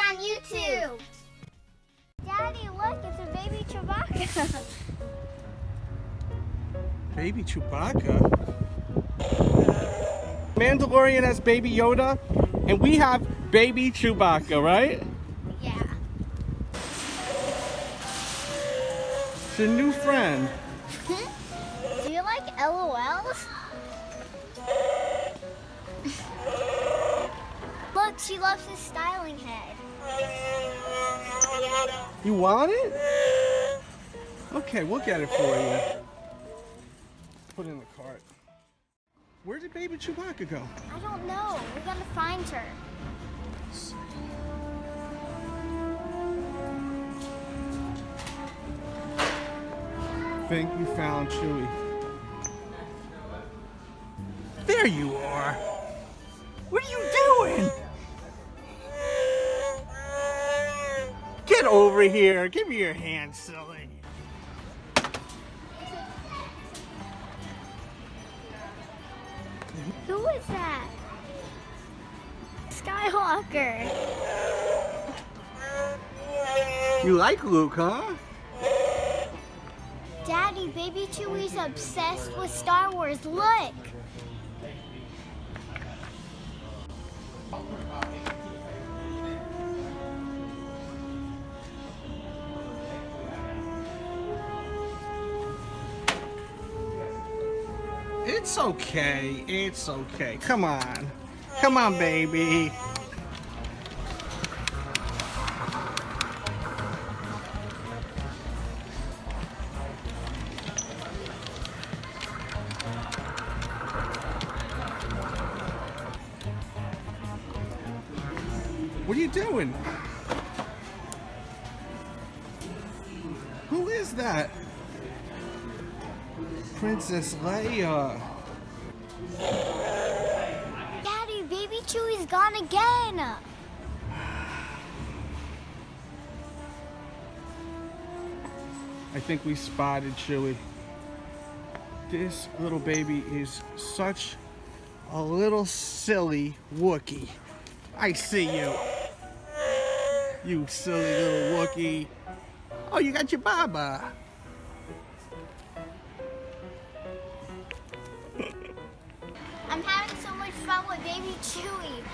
on YouTube. Daddy, look, it's a baby Chewbacca. Baby Chewbacca? Mandalorian has baby Yoda, and we have baby Chewbacca, right? Yeah. It's a new friend. Do you like LOLs? Look, she loves his styling head. You want it? Okay, we'll get it for you. Put it in the cart. Where did baby Chewbacca go? I don't know. We gotta find her. Think we found Chewie. There you are. What are you doing? Get over here. Give me your hand, silly. Who is that? Skywalker. You like Luke, huh? Daddy, baby Chewie's obsessed with Star Wars. Look. It's okay. It's okay. Come on. Come on, baby. What are you doing? Who is that? Princess Leia. Daddy, baby Chewie's gone again. I think we spotted Chewie. This little baby is such a little silly Wookiee. I see you. You silly little Wookiee. Oh, you got your Baba. I'm having so much fun with baby Chewie.